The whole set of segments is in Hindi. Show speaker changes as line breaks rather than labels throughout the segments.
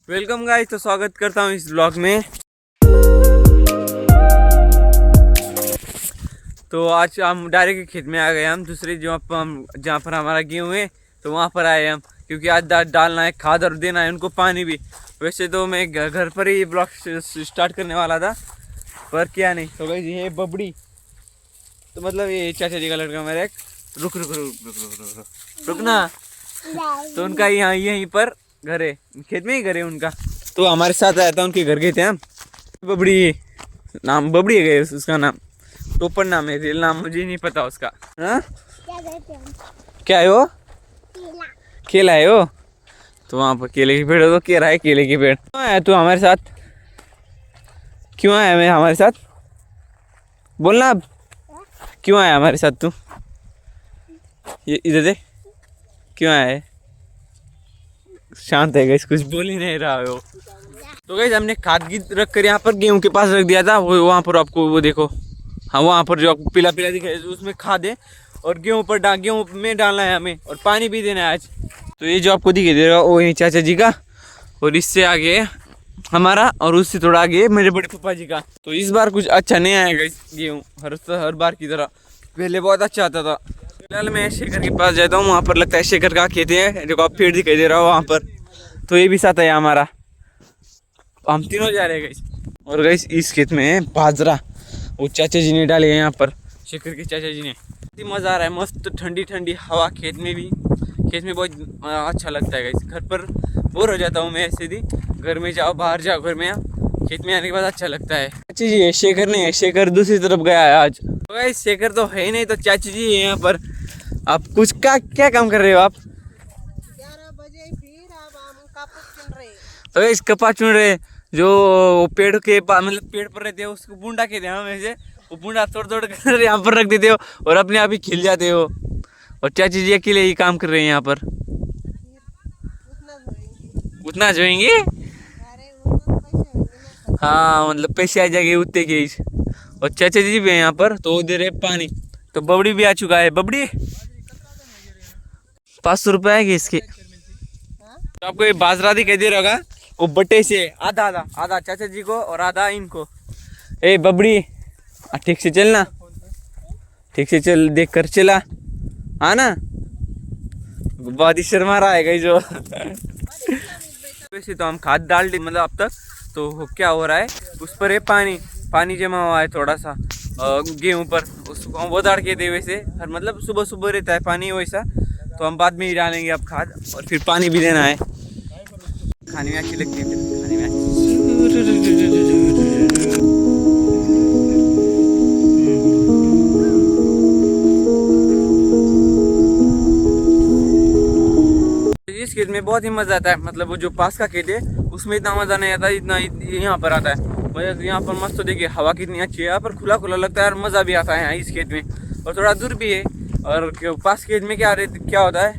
वेलकम गाइस, तो स्वागत करता हूँ इस ब्लॉग में। तो आज हम डायरेक्ट खेत में आ गए। हम दूसरे जहाँ पर हमारा गेहूँ है तो वहाँ पर आए हम, क्योंकि आज डालना है खाद और देना है उनको पानी भी। वैसे तो मैं घर पर ही ब्लॉग स्टार्ट करने वाला था, पर क्या नहीं। तो गाइस ये बबड़ी, तो मतलब ये चाचा जी का लड़का मेरा एक, रुक रुक रुक रुक रुक रुक रुक रुकना। तो उनका यहाँ यहीं पर घर है, खेत में ही घर है उनका। तो हमारे साथ आया था, उनके घर गए थे हम। बबड़ी नाम, बबड़ी है उसका नाम, टोपर नाम है, रियल नाम मुझे नहीं पता उसका। हाँ क्या है वो, केला है वो। तो वहाँ पर केले के पेड़ हो, तो केला है केले के पेड़। क्यों आया तू हमारे साथ, क्यों आया मैं हमारे साथ, बोलना अब, क्यों आया हमारे साथ तू? ये इधर देख, क्यों आया है? शांत है गाइस, कुछ बोल ही नहीं रहा है वो। तो गाइस हमने खाद गिद रख कर यहाँ पर गेहूं के पास रख दिया था। वो वहाँ पर आपको वो देखो, हाँ वहाँ पर जो आपको पीला पीला दिखाई उसमें खाद है, और गेहूं पर गेहूं में डालना है हमें, और पानी भी देना है आज। तो ये जो आपको दिखाई दे रहा है वो है चाचा जी का, और इससे आगे हमारा, और उससे थोड़ा आगे मेरे बड़े पापा जी का। तो इस बार कुछ अच्छा नहीं आएगा इस गेहूँ, हर बार की तरह। पहले बहुत अच्छा आता था। फिलहाल मैं शेखर के पास जाता हूँ, वहाँ पर लगता है शेखर का खेत है, जो आप पेड़ दिखाई दे रहा हो वहाँ पर। तो ये भी साथ है हमारा, हम तीनों जा रहे हैं गाइस। और गाइस इस खेत में है बाजरा, वो चाचा जी ने डाले हैं यहाँ पर, शेखर के चाचा जी ने। मज़ा आ रहा है, मस्त ठंडी ठंडी हवा खेत में भी। खेत में बहुत अच्छा लगता है गाइस। घर पर बोर हो जाता हूँ मैं ऐसे ही, घर में जाओ बाहर जाओ, घर में खेत में आने के बाद अच्छा लगता है। चाची जी शेखर नहीं है, शेखर दूसरी तरफ गया है आज। तो गाइस शेखर तो है ही नहीं, तो चाची जी है यहाँ पर। आप कुछ क्या काम कर रहे हो आप?
11 बजे फिर अब हम कपास चुन रहे।
तो इस कपास चुन रहे, जो पेड़ के मतलब पेड़ पर रहते हो उसको बूंदा कहते हैं हम ऐसे। वो बूंदा तोड़ तोड़ कर यहाँ पर रख देते हो, और अपने आप ही खिल जाते हो। और चाची जी अकेले ही काम कर रहे हैं यहाँ पर। उतना जोएंगे,
अरे उतना पैसे होंगे ना।
हाँ मतलब पैसे आ जाएंगे उतने के ही। और चाचा जी भी है यहाँ पर, तो वो दे रहे पानी। तो बबड़ी भी आ चुका है। बबड़ी 500 रुपये आएगी इसके। तो आपको ये बाजरा दिखाई दे रहा होगा, वो बट्टे से आधा आधा आधा चाचा जी को और आधा इनको। ए बबड़ी ठीक से चलना, ठीक से चल, देख कर चला, हाँ ना। बहुत ही शर्मा रहा है गाइस जो। वैसे तो हम खाद डाल दी मतलब अब तक। तो क्या हो रहा है, उस पर है पानी जमा हुआ है थोड़ा सा गेहूं पर, उसको हम वो दाड़ के दे वैसे हर मतलब सुबह सुबह रहता है पानी वैसा। तो हम बाद में ही डालेंगे अब खाद, और फिर पानी भी देना है। खाने में अच्छी लगती है, फिर खाने में अच्छी। इस खेत में बहुत ही मजा आता है, मतलब वो जो पास का खेत है उसमें इतना मजा नहीं आता जितना यहाँ पर आता है। वजह यहाँ पर मस्त, तो देखिए हवा कितनी अच्छी है, यहाँ पर खुला खुला लगता है और मज़ा भी आता है यहाँ इस खेत में। और थोड़ा दूर भी है, और पास खेत में क्या होता है,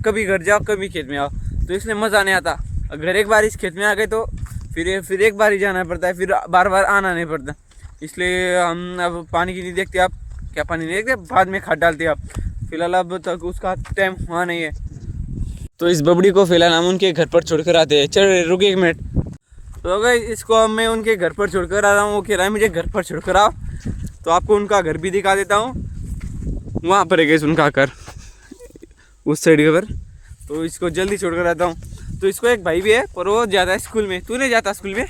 कभी घर जाओ कभी खेत में आओ, तो इसलिए मज़ा नहीं आता। अगर एक बार इस खेत में आ गए तो फिर एक बार ही जाना पड़ता है, फिर बार बार आना नहीं पड़ता। इसलिए हम अब पानी की नहीं देखते। आप क्या पानी नहीं देखते, बाद में खाद डालते आप। फिलहाल अब तक उसका टाइम हुआ नहीं है। तो इस बबड़ी को फिलहाल हम उनके घर पर छोड़कर आते हैं। चल रुके एक मिनट। तो अगर इसको मैं उनके घर पर छोड़कर आ रहा हूँ, वो कह रहा है मुझे घर पर छोड़कर आओ। तो आपको उनका घर भी दिखा देता हूँ, वहाँ पर है उनका घर, उस साइड के पर। तो इसको जल्दी छोड़कर आता हूँ। तो इसको एक भाई भी है, पर वो जाता है स्कूल में। तू नहीं जाता स्कूल में?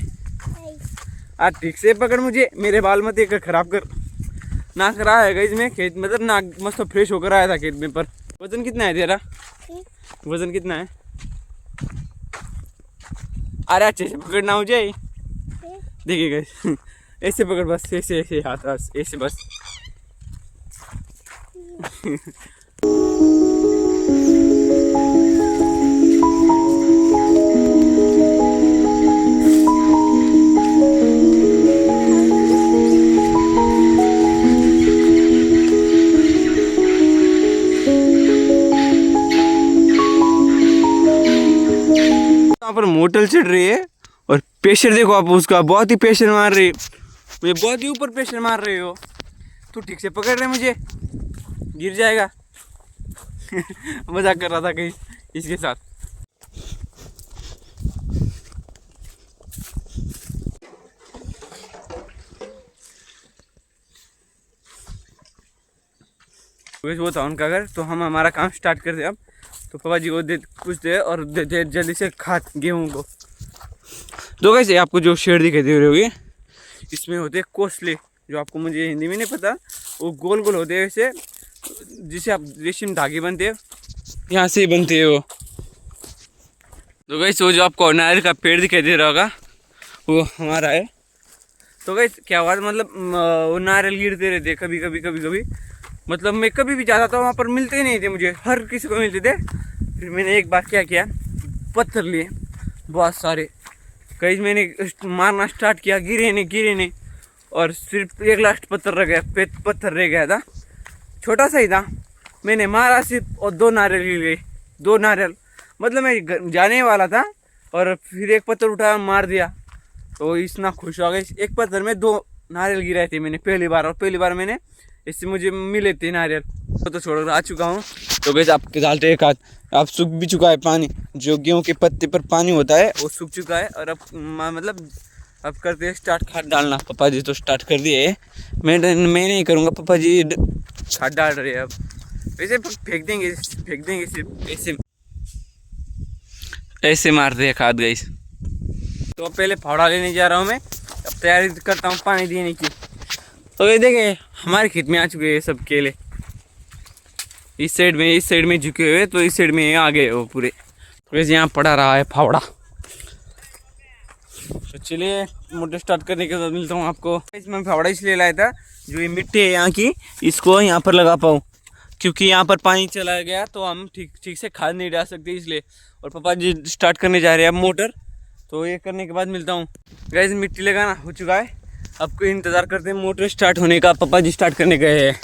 आज ठीक से पकड़ मुझे, मेरे बाल मत एक खराब कर ना करा है इसमें खेत, मतलब ना मस्त फ्रेश होकर आया था खेत में। पर वजन कितना है तेरा, वजन कितना है? अरे अच्छे से पकड़ना हो जाए, देखिएगा ऐसे पकड़, बस ऐसे ऐसे हाथ ऐसे बस। यहाँ पर मोटर चढ़ रही है, और प्रेशर देखो आप उसका, बहुत ही प्रेशर मार रही है मुझे, बहुत ही ऊपर प्रेशर मार रहे हो। तू ठीक से पकड़ रहे, मुझे गिर जाएगा। मजाक कर रहा था कहीं इसके साथ। वो था उनका घर। तो हम हमारा काम स्टार्ट करते अब। तो पापा जी को दे कुछ दे और दे जल्दी से खाद गेहूँ को। तो कैसे आपको जो शेड दिखाई दे रही होगी इसमें होते हैं कोसले, जो आपको मुझे हिंदी में नहीं पता, वो गोल गोल होते हैं वैसे, जिसे आप रेशम धागे बनते हैं यहाँ से ही बनते हैं वो। तो कैसे वो जो आपको नारियल का पेड़ दिखाई दे रहा होगा वो हमारा है। तो कैसे क्या हुआ, मतलब वो नारियल गिरते रहते कभी कभी कभी कभी, मतलब मैं कभी भी जाता था वहाँ पर मिलते ही नहीं थे मुझे, हर किसी को मिलते थे। फिर मैंने एक बार क्या किया, पत्थर लिए बहुत सारे, कहीं मैंने मारना स्टार्ट किया, गिरे नहीं और सिर्फ एक लास्ट पत्थर रह गया, पत्थर रह गया था, छोटा सा ही था। मैंने मारा सिर्फ और 2 नारियल गिर गए, 2 नारियल, मतलब मैं जाने वाला था और फिर एक पत्थर उठाया मार दिया। तो इतना खुश हो गए, एक पत्थर में 2 नारियल गिराए थे मैंने पहली बार, और पहली बार मैंने इससे मुझे मिले थे नारियल। तो छोड़कर आ चुका हूँ। तो गैस आपके डालते एक हाथ, आप सूख भी चुका है पानी, जो गेहूँ के पत्ते पर पानी होता है वो सूख चुका है। और अब मतलब अब करते हैं स्टार्ट खाद डालना। पापा जी तो स्टार्ट कर दिए, मैं नहीं करूँगा, पापा जी खाद डाल रहे हैं। अब वैसे फेंक देंगे सिर्फ ऐसे मारते हैं खाद गैस। तो पहले फावड़ा लेने जा रहा हूँ मैं, अब तैयारी करता हूँ पानी देने की। तो ये देखें हमारे खेत में आ चुके हैं सब केले, इस साइड में झुके हुए, तो इस साइड में आ गए वो पूरे। तो वैसे यहाँ पड़ा रहा है फावड़ा। तो चलिए मोटर स्टार्ट करने के बाद मिलता हूँ आपको। इसमें फावड़ा इसलिए लाया था, जो ये मिट्टी है यहाँ की, इसको यहाँ पर लगा पाऊँ, क्योंकि यहाँ पर पानी चला गया तो हम ठीक से खाद नहीं डाल सकते इसलिए। और पापा जी स्टार्ट करने जा रहे हैं अब मोटर। तो ये करने के बाद मिलता हूँ। गाइस मिट्टी लगाना हो चुका है, अब कोई इंतज़ार करते हैं मोटर स्टार्ट होने का। पापा जी स्टार्ट करने गए हैं।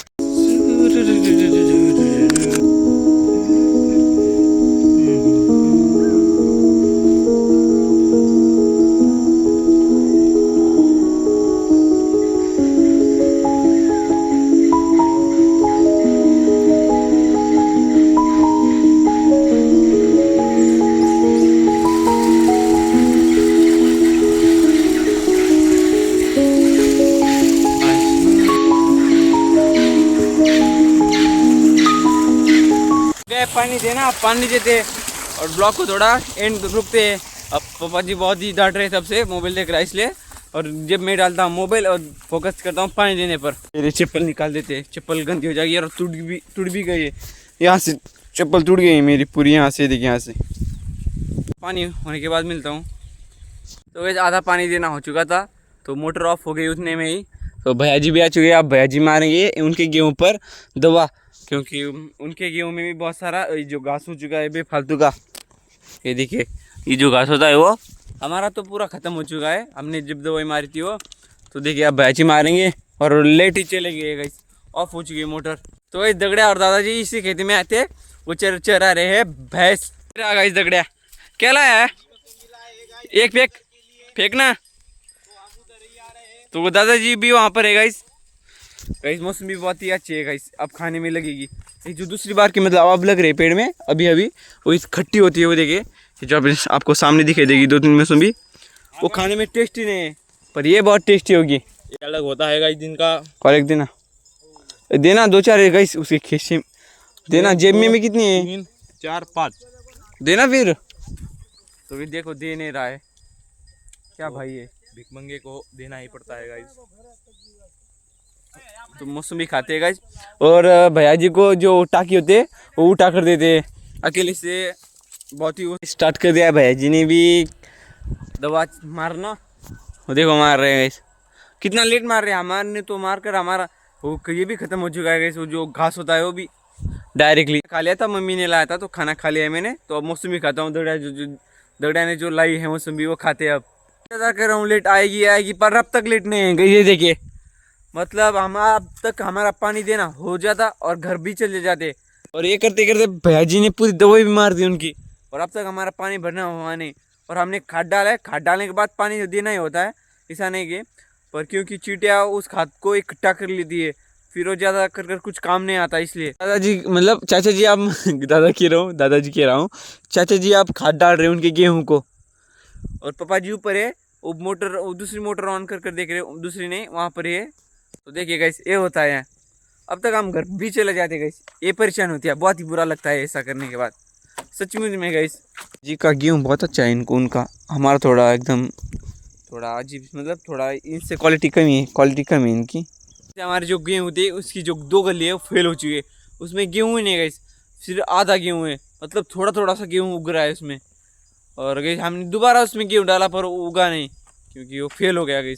पानी देना, पानी देते और ब्लॉक को थोड़ा एंड रुकते। अब पापा जी बहुत ही डांट रहे सबसे, मोबाइल देख रहा है इसलिए। और जब मैं डालता हूँ मोबाइल और फोकस करता हूँ पानी देने पर, मेरी चप्पल निकाल देते, चप्पल गंदी हो जाएगी। और टूट भी गई है, यहाँ से चप्पल टूट गई है मेरी पूरी, यहाँ से देखिए, यहाँ से। पानी होने के बाद मिलता हूँ। तो वैसे आधा पानी देना हो चुका था, तो मोटर ऑफ हो गई उतने में ही। तो भैया जी भी आ चुके हैं, अब भैया जी मारेंगे उनके गेहूँ पर दवा, क्योंकि उनके गेहूँ में भी बहुत सारा जो घास हो चुका है बेफालतू का। ये देखिए, ये जो घास होता है वो हमारा तो पूरा ख़त्म हो चुका है, हमने जब दवाई मारी थी वो। तो देखिए अब भैया जी मारेंगे और लेट ही चले गए गाइस, ऑफ हो चुकी है मोटर। तो ये दगड़िया और दादाजी इसी खेती में आते, वो चरा रहे हैं भैंस। गाइस दगड़िया क्या लाया है, एक फेंकना। तो वो दादाजी भी वहाँ पर है गाइस। मौसम भी बहुत ही अच्छी है गाइस, अब खाने में लगेगी। ये जो दूसरी बार की मतलब अब लग रही है पेड़ में अभी वो इस खट्टी होती है, वो देखिए जो आपको सामने दिखाई देगी 2-3 मौसम भी, वो खाने में टेस्टी नहीं है, पर ये बहुत टेस्टी होगी।
ये अलग होता है गाइस दिन का।
और एक देना 2-4 है गाइस, उसके खेत देना। जेब में कितनी है,
3, 4, 5
देना फिर। तो भी देखो दे नहीं रहा है, क्या भाई है,
भिखमंगे को देना ही पड़ता है गाइस।
तो मौसमी खाते हैं गाइस। और भैया जी को जो टाकी होते वो उठा कर देते अकेले से, बहुत ही वो स्टार्ट कर दिया भैया जी ने भी दवा मारना। वो देखो मार रहे हैं गाइस, कितना लेट मार रहे हैं। हमारे तो मार कर हमारा वो ये भी ख़त्म हो चुका है गाइस। वो जो घास होता है वो भी डायरेक्टली खा लिया था, मम्मी ने लाया था तो खाना खा लिया है मैंने। तो अब मौसमी खाता हूँ, दगड़ा ने जो लाई है मौसमी वो खाते हैं। अब इंतजार कर रहा हूँ, लेट आएगी पर अब तक लेट नहीं है। ये देखिए, मतलब अब तक हमारा पानी देना हो जाता और घर भी चले जाते, और ये करते करते भैया जी ने पूरी दवाई भी मार दी उनकी, और अब तक हमारा पानी भरना हुआ नहीं। और हमने खाद डाला है, खाद डालने के बाद पानी देना ही होता है, ऐसा नहीं कि, पर क्योंकि चींटियाँ उस खाद को इकट्ठा कर लेती है, फिर वो ज़्यादा कर कुछ काम नहीं आता। इसलिए दादाजी मतलब चाचा जी आप दादाजी कह रहा हूँ, चाचा जी आप खाद डाल रहे हैं उनके गेहूँ को, और पापा जी ऊपर है, वो दूसरी मोटर ऑन कर देख रहे, दूसरी नहीं वहाँ पर है। तो देखिए गाइस ये होता है, अब तक हम घर भी चले जाते गए, ये परेशान होती है, बहुत ही बुरा लगता है ऐसा करने के बाद सच में गई। जी का गेहूँ बहुत अच्छा है इनको, उनका हमारा थोड़ा एकदम थोड़ा अजीब, मतलब थोड़ा इनसे क्वालिटी कमी है इनकी। हमारे जो गेहूँ थे उसकी जो 2 गली है वो फेल हो चुकी है, उसमें गेहूँ ही नहीं गई, सिर्फ आधा गेहूँ है, मतलब थोड़ा थोड़ा सा गेहूँ उग रहा है उसमें। और गई हमने दोबारा उसमें गेहूँ डाला पर वो उगा नहीं, क्योंकि वो फेल हो गया गई।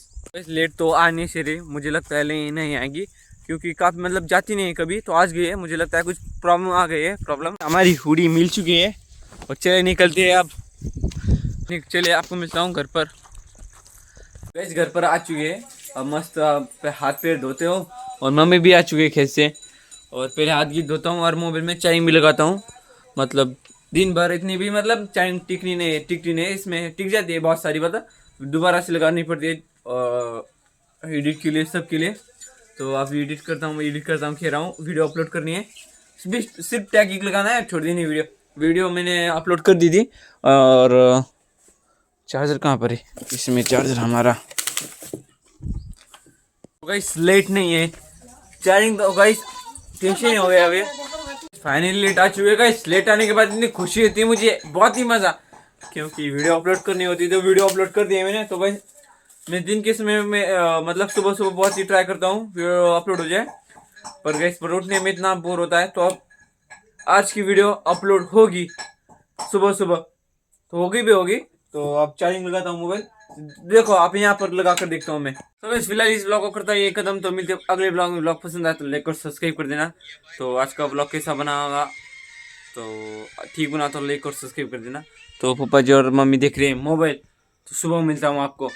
लेट तो आने से रही, मुझे लगता है नहीं आएगी, क्योंकि काफ़ी मतलब जाती नहीं है कभी, तो आज गई है, मुझे लगता है कुछ प्रॉब्लम आ गई है। प्रॉब्लम हमारी हुडी मिल चुकी है और चले निकलते हैं अब। चले आपको मिलता हूँ घर पर। गैस घर पर आ चुके हैं, अब मस्त हाथ पैर धोते हो, और मम्मी भी आ चुकी है खेत से, और पहले हाथ की धोता हूँ और मोबाइल में चार्जिंग भी लगाता हूँ। मतलब दिन भर इतनी भी मतलब चार्जिंग टिकती नहीं, इसमें टिक जाती है बहुत सारी, पता दोबारा से लगानी पड़ती है एडिट के लिए, सब के लिए। तो आप एडिट करता हूँ खेल रहा हूँ, वीडियो अपलोड करनी है, सिर्फ टैग लगाना है, छोड़ देनी वीडियो मैंने अपलोड कर दी थी। और चार्जर कहाँ पर है, इसमें चार्जर हमारा। गाइस लेट नहीं है चार्जिंग, तो गाइस टेंशन ही हो गया अभी। फाइनली लेट आ चुके गाइस। लेट आने के बाद इतनी खुशी होती है मुझे, बहुत ही मज़ा, क्योंकि वीडियो अपलोड करनी होती है, तो वीडियो अपलोड कर दिया मैंने। तो गाइस मैं दिन के समय में मतलब सुबह बहुत ही ट्राई करता हूँ वीडियो अपलोड हो जाए, पर गाइस पर उठने में इतना बोर होता है। तो अब आज की वीडियो अपलोड होगी सुबह, तो होगी। तो अब चार्जिंग लगाता हूँ मोबाइल, देखो आप यहाँ पर लगा कर देखता हूँ मैं। तो बस फिलहाल इस ब्लॉग को करता है ये कदम, तो मिलते अगले ब्लॉग में। ब्लॉग पसंद आया तो लाइक और सब्सक्राइब कर देना। तो आज का ब्लॉग कैसा बना होगा, तो ठीक बना तो लाइक और सब्सक्राइब कर देना। तो पापा जी और मम्मी देख रहे हैं मोबाइल, तो सुबह मिलता हूँ आपको।